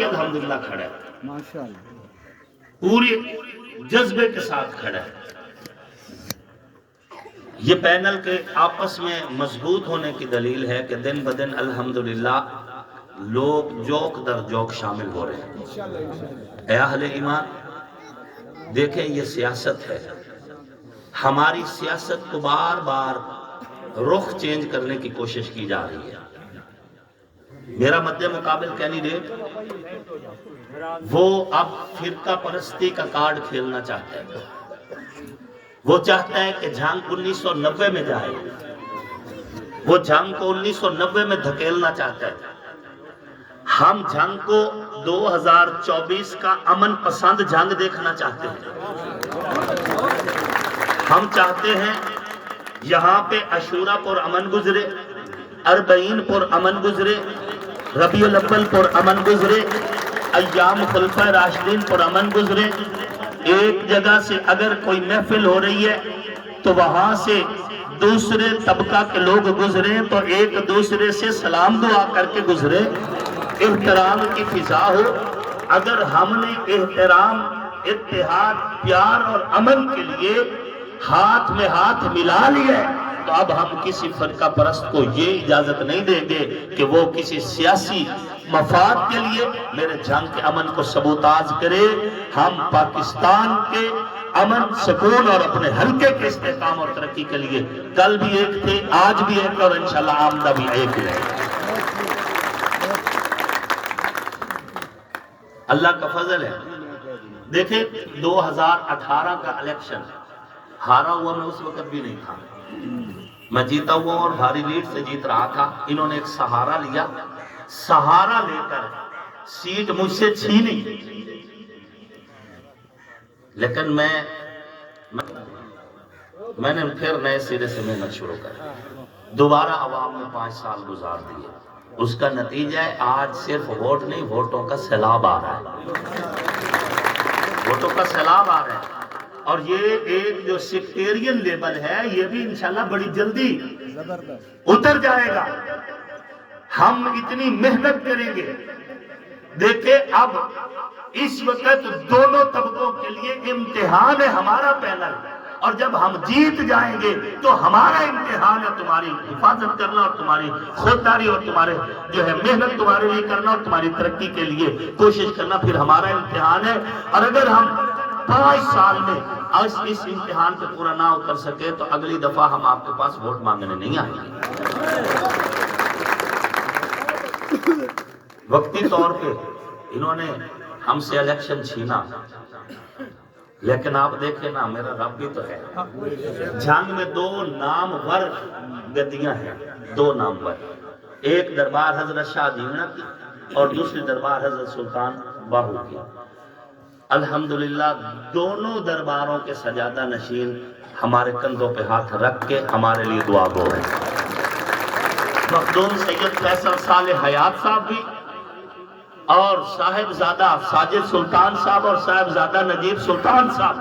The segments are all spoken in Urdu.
الحمدللہ کھڑا ہے، ماشاءاللہ پوری جذبے کے ساتھ کھڑا ہے۔ یہ پینل کے آپس میں مضبوط ہونے کی دلیل ہے کہ دن بدن الحمدللہ لوگ جوک در جوک شامل ہو رہے ہیں۔ اے اہل ایمان، دیکھیں یہ سیاست ہے، ہماری سیاست کو بار بار رخ چینج کرنے کی کوشش کی جا رہی ہے۔ میرا مد مقابل کینڈیڈیٹ وہ اب فرقہ پرستی کا کارڈ کھیلنا چاہتا ہے، وہ چاہتا ہے کہ جنگ 1990 میں جائے، وہ جنگ کو 1990 میں دھکیلنا چاہتا ہے۔ ہم جنگ کو 2024 کا امن پسند جنگ دیکھنا چاہتے ہیں۔ ہم چاہتے ہیں یہاں پہ عاشورہ پر امن گزرے، اربعین پر امن گزرے، ربیع الاول پر امن گزرے، ایام خلفائے راشدین پر امن گزرے۔ ایک جگہ سے اگر کوئی محفل ہو رہی ہے تو وہاں سے دوسرے طبقہ کے لوگ گزریں تو ایک دوسرے سے سلام دعا کر کے گزرے، احترام کی فضا ہو۔ اگر ہم نے احترام، اتحاد، پیار اور امن کے لیے ہاتھ میں ہاتھ ملا لیا تو اب ہم کسی فرقہ پرست کو یہ اجازت نہیں دیں گے کہ وہ کسی سیاسی مفاد کے لیے میرے جنگ کے امن کو سبوتاژ کرے۔ ہم پاکستان کے امن، سکون اور اپنے حلقے کے استحکام اور ترقی کے لیے کل بھی ایک تھے، آج بھی ایک اور انشاءاللہ آمدہ بھی ایک رہے۔ اللہ کا فضل ہے۔ دیکھیں 2018 کا الیکشن ہارا ہوا میں اس وقت بھی نہیں تھا، میں جیتا ہوا اور بھاری لیڈ سے جیت رہا تھا۔ انہوں نے ایک سہارا لیا، سہارا لے کر سیٹ مجھ سے چھینی، لیکن میں نے پھر نئے سرے سے محنت شروع کر دوبارہ عوام میں 5 سال گزار دیے۔ اس کا نتیجہ ہے آج صرف ووٹ نہیں، ووٹوں کا سیلاب آ رہا ہے، ووٹوں کا سیلاب آ رہا ہے۔ اور یہ ایک جو سیکٹیرین لیبل ہے یہ بھی انشاءاللہ بڑی جلدی اتر جائے گا۔ ہم اتنی محنت کریں گے۔ دیکھیں اب اس وقت دونوں طبقوں کے لیے امتحان ہے ہمارا پینل، اور جب ہم جیت جائیں گے تو ہمارا امتحان ہے تمہاری حفاظت کرنا اور تمہاری خودداری اور تمہارے جو ہے محنت تمہارے لیے کرنا اور تمہاری ترقی کے لیے کوشش کرنا، پھر ہمارا امتحان ہے۔ اور اگر ہم 5 سال میں اس امتحان پہ پورا نہ اتر سکے تو اگلی دفعہ ہم آپ کے پاس ووٹ مانگنے نہیں آئیں گے۔ وقتی طور پہ انہوں نے ہم سے الیکشن چھینا، لیکن آپ دیکھیں نا میرا رب بھی تو ہے۔ جنگ میں 2 نامور گدیاں ہیں، 2 نامور، ایک دربار حضرت شاہ دیونا کی اور دوسری دربار حضرت سلطان باہو کی۔ الحمدللہ دونوں درباروں کے سجادہ نشین ہمارے کندھوں پہ ہاتھ رکھ کے ہمارے لیے دعا گو ہیں۔ مخدوم سید فیصل صالح حیات صاحب بھی اور صاحبزادہ ساجد سلطان صاحب اور صاحبزادہ نجیب سلطان صاحب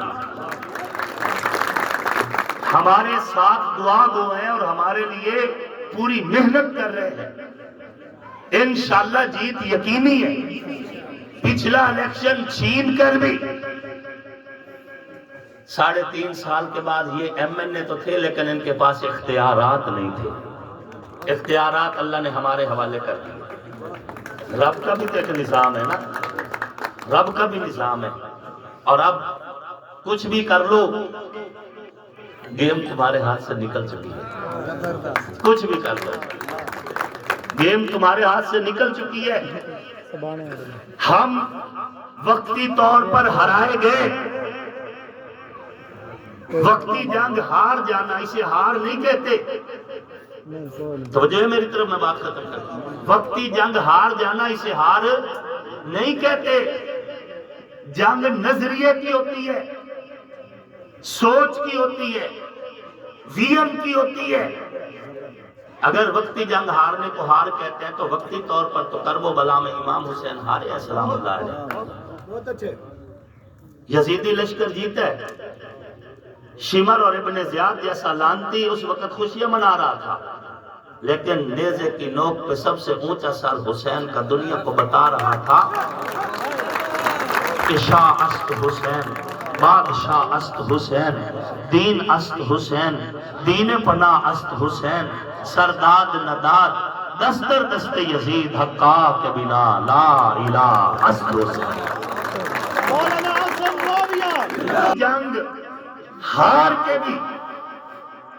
ہمارے ساتھ دعا گو ہیں اور ہمارے لیے پوری محنت کر رہے ہیں۔ انشاءاللہ جیت یقینی ہے۔ پچھلا الیکشن چھین کر بھی 3.5 سال کے بعد یہ ایم این اے تو تھے لیکن ان کے پاس اختیارات نہیں تھے۔ اختیارات اللہ نے ہمارے حوالے کر دیے۔ رب کا بھی تو ایک نظام ہے نا، رب کا بھی نظام ہے۔ اور اب کچھ بھی کر لو گیم تمہارے ہاتھ سے نکل چکی ہے، کچھ بھی کر لو گیم تمہارے ہاتھ سے نکل چکی ہے۔ ہم وقتی طور پر ہرائے گئے، وقتی جنگ ہار جانا اسے ہار نہیں کہتے۔ توجہ میری طرف، میں بات ختم کرتا ہوں۔ وقتی جنگ ہار جانا اسے ہار نہیں کہتے۔ جنگ نظریے کی ہوتی ہے، سوچ کی ہوتی ہے، ویژن کی ہوتی ہے۔ اگر وقتی جنگ ہارنے کو ہار کہتے ہیں تو وقتی طور پر تو کرب و بلا میں امام حسین ہارے ہیں سلام اللہ علیہ۔ یزیدی لشکر جیتا ہے، شمر اور ابن زیاد جیسا لانتی اس وقت خوشیاں منا رہا تھا، لیکن نیزے کی نوک پہ سب سے اونچا سر حسین کا دنیا کو بتا رہا تھا کہ شاہ است حسین، بادشاہ است حسین، دین است حسین، دین پناہ است حسین، سرداد نداد دستر دست یزید حقا کے بنا لا الہ است حسین۔ جنگ ہار کے بھی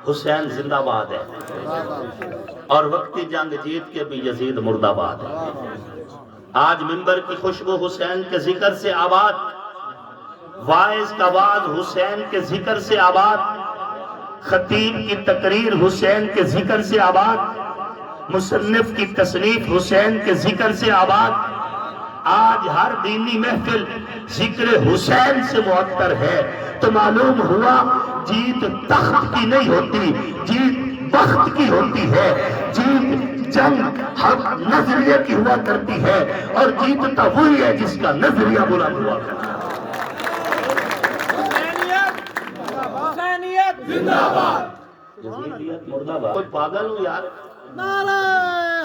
حسین زندہ باد ہے، اور وقتی جنگ جیت کے بھی یزید مردہ باد ہے۔ آج منبر کی خوشبو حسین کے ذکر سے آباد، واعظ کا وعظ حسین کے ذکر سے آباد، خطیب کی تقریر حسین کے ذکر سے آباد، مصنف کی تصنیف حسین کے ذکر سے آباد۔ آج ہر دینی محفل ذکر حسین سے معطر ہے، تو معلوم ہوا جیت تخت کی نہیں ہوتی، جیت بخت کی ہوتی ہے۔ جیت جنگ حق نظریے کی ہوا کرتی ہے، اور جیتتا وہی ہے جس کا نظریہ بلند ہوا کرتا ہے۔ حسینیت زندہ باد، یزیدیت مردہ باد۔ کوئی پاگل ہو یار، نعرہ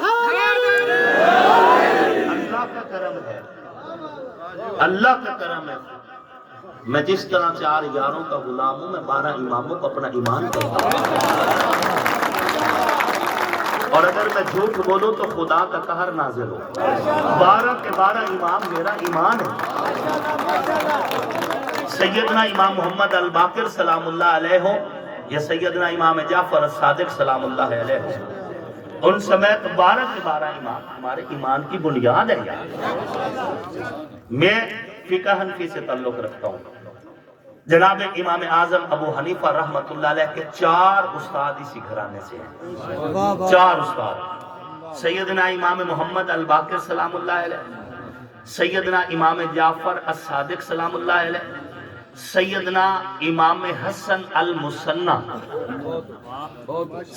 حیدری، اللہ کا کرم ہے، اللہ کا کرم ہے۔ میں جس طرح 4 یاروں کا غلام ہوں، میں 12 اماموں کو اپنا ایمان کرتا ہوں، اور اگر میں جھوٹ بولوں تو خدا کا قہر نازل ہو۔ 12 کے 12 امام میرا ایمان ہے۔ سیدنا امام محمد الباقر سلام اللہ علیہ ہو یا سیدنا امام جعفر الصادق سلام اللہ علیہ ہو، ان سمیت 12 کے 12 امام ہمارے ایمان کی بنیاد ہے یار۔ میں فقہ حنفی سے تعلق رکھتا ہوں۔ جناب امام اعظم ابو حنیفہ رحمۃ اللہ علیہ کے 4 استاد اسی گھرانے سے ہیں، 4 استاد۔ سیدنا امام محمد الباقر سلام اللہ علیہ، سیدنا امام جعفر الصادق سلام اللہ علیہ، سیدنا امام حسن المثنی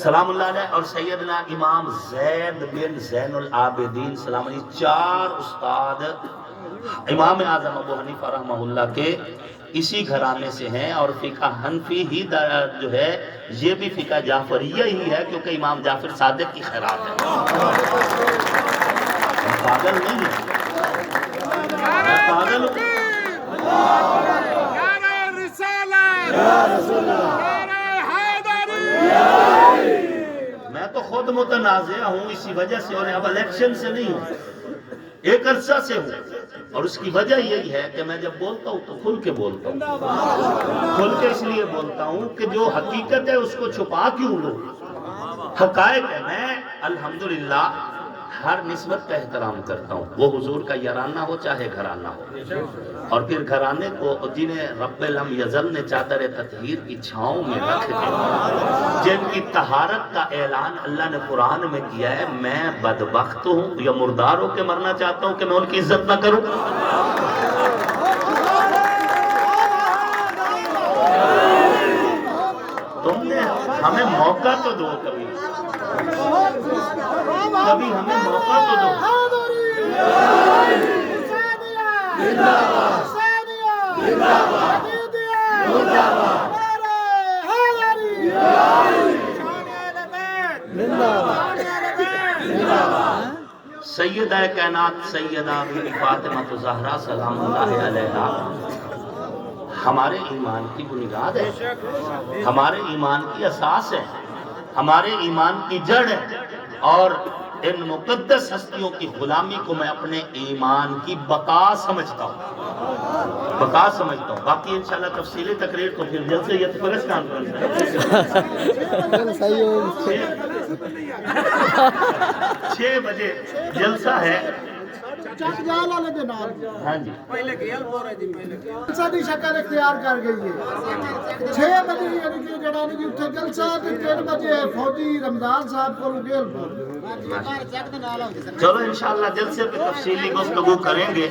سلام اللہ علیہ، اور سیدنا امام زید بن زین العابدین سلام علیہ۔ 4 استاد امام اعظم ابو حنیفہ رحمہ اللہ کے اسی گھرانے سے ہیں، اور فقہ حنفی ہی جو ہے یہ بھی فقہ جعفریہ ہی ہے، کیونکہ امام جعفر صادق کی خیرات ہے۔ پاگل نہیں ہے، پاگل ہوں۔ میں تو خود متنازع ہوں اسی وجہ سے، اور اب الیکشن سے نہیں ہوں، ایک عرصہ سے ہوں، اور اس کی وجہ یہی ہے کہ میں جب بولتا ہوں تو کھل کے بولتا ہوں۔ کھل کے اس لیے بولتا ہوں کہ جو حقیقت ہے اس کو چھپا کیوں لو، حقائق ہے۔ میں الحمدللہ ہر نسبت کا احترام کرتا ہوں، وہ حضور کا یارانہ ہو چاہے گھرانہ ہو، اور پھر گھرانے کو جنہیں رب لم یزل نے چادر تطہیر کی چھاؤں میں رکھ کے، جن کی طہارت کا اعلان اللہ نے قرآن میں کیا ہے، میں بدبخت ہوں یا مردار ہو کے مرنا چاہتا ہوں کہ میں ان کی عزت نہ کروں؟ تم نے ہمیں موقع تو دو، کبھی ہمیں موقع تو دو۔ سیدہ کائنات سیدہ بی بی فاطمہ زہرا سلام اللہ علیہا ہمارے ایمان کی بنیاد ہے، ہمارے ایمان کی اساس ہے، ہمارے ایمان کی جڑ ہے، اور ان مقدس ہستیوں کی غلامی کو میں اپنے ایمان کی بقا سمجھتا ہوں، بقا سمجھتا ہوں۔ باقی انشاءاللہ تفصیلی تقریر تو پھر جلد سے یہ پرس کانفرنس ہے، 6 بجے جلسہ ہے۔ ہاں جی، جلسہ دی شکل اختیار کر گئی ہے۔ 6 بجے یعنی کہ جڑا نہیں اتنے جلسہ، 3 بجے فوجی رمضان صاحب کو گیل۔ چلو انشاءاللہ جلسے پہ تفصیلی گفتگو کریں گے۔